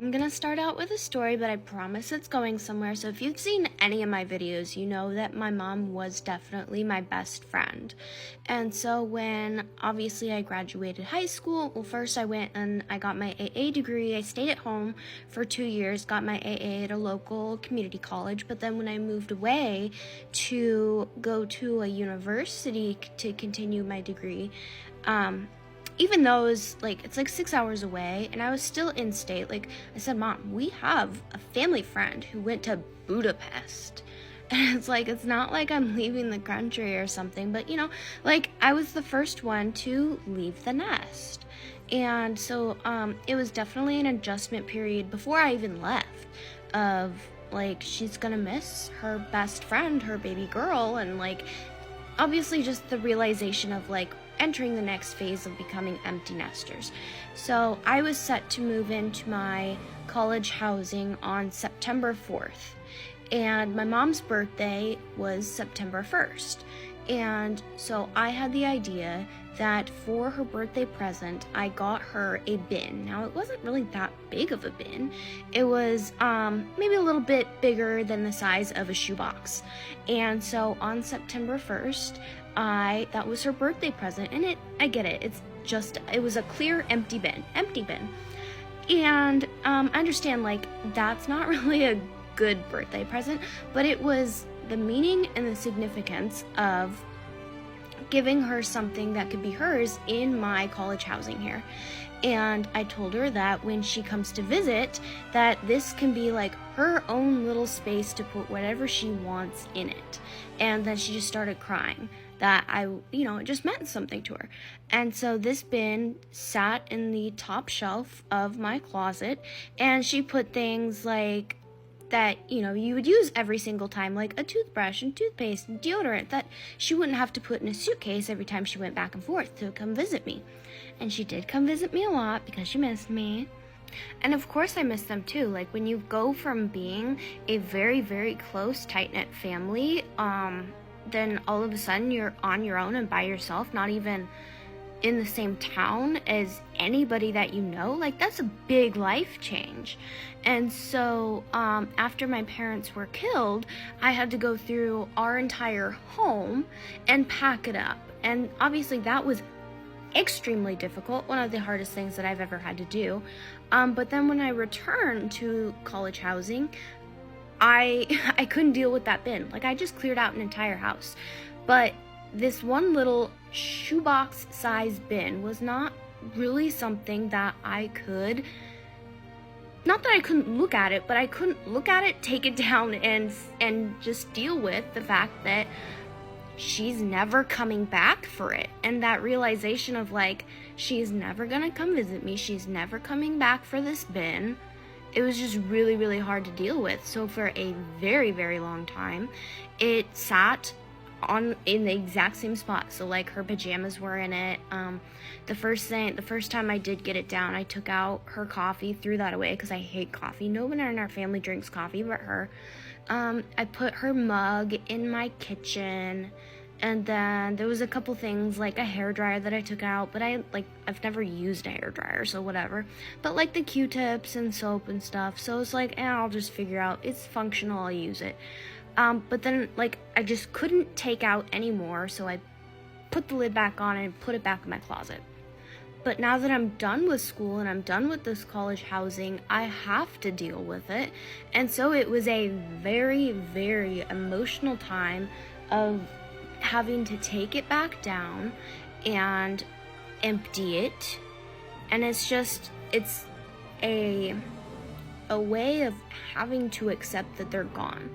I'm gonna start out with a story, but I promise it's going somewhere. So if you've seen any of my videos, you know that my mom was definitely my best friend. And so when obviously I graduated high school, well, first I went and I got my AA degree. I stayed at home for 2 years, got my AA at a local community college. But then when I moved away to go to a university to continue my degree, even though it's like 6 hours away and I was still in state, like I said, Mom, we have a family friend who went to Budapest. And it's not like I'm leaving the country or something, but I was the first one to leave the nest. And so it was definitely an adjustment period before I even left of she's gonna miss her best friend, her baby girl, and obviously just the realization of entering the next phase of becoming empty nesters. So I was set to move into my college housing on September 4th, and my mom's birthday was September 1st. And so I had the idea that for her birthday present, I got her a bin. Now, it wasn't really that big of a bin. It was maybe a little bit bigger than the size of a shoebox. And so on September 1st, that was her birthday present. And I get it. It was a clear empty bin. And I understand, that's not really a good birthday present, but it was the meaning and the significance of giving her something that could be hers in my college housing here. And I told her that when she comes to visit, that this can be her own little space to put whatever she wants in it. And then she just started crying that it just meant something to her. And so this bin sat in the top shelf of my closet, and she put things that you would use every single time, like a toothbrush and toothpaste and deodorant, that she wouldn't have to put in a suitcase every time she went back and forth to come visit me. And she did come visit me a lot because she missed me. And of course I miss them too. When you go from being a very, very close, tight-knit family, then all of a sudden you're on your own and by yourself, not even in the same town as anybody that you know. That's a big life change. And so after my parents were killed, I had to go through our entire home and pack it up. And obviously that was extremely difficult, one of the hardest things that I've ever had to do. But then when I returned to college housing, I couldn't deal with that bin. I just cleared out an entire house. But this one little shoebox size bin was not really something that I could, not that I couldn't look at it, but I couldn't look at it, take it down, and just deal with the fact that she's never coming back for it. And that realization of she's never gonna come visit me, she's never coming back for this bin, it was just really, really hard to deal with. So for a very, very long time, it sat in the exact same spot. So her pajamas were in it. The first time I did get it down, I took out her coffee, threw that away because I hate coffee. No one in our family drinks coffee but her. I put her mug in my kitchen, and then there was a couple things like a hairdryer that I took out, but I've never used a hairdryer, so whatever. But the Q-tips and soap and stuff, so it's I'll just figure out, it's functional, I'll use it. But then I just couldn't take out anymore, so I put the lid back on and put it back in my closet. But now that I'm done with school and I'm done with this college housing, I have to deal with it. And so it was a very, very emotional time of having to take it back down and empty it. And it's a way of having to accept that they're gone.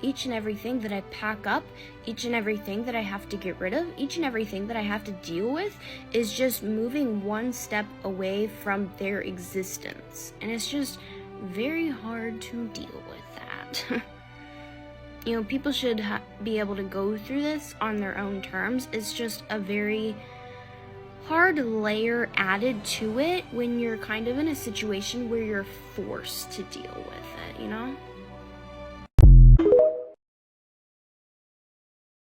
Each and everything that I pack up, each and everything that I have to get rid of, each and everything that I have to deal with is just moving one step away from their existence. And it's just very hard to deal with that. People should be able to go through this on their own terms. It's just a very hard layer added to it when you're kind of in a situation where you're forced to deal with it,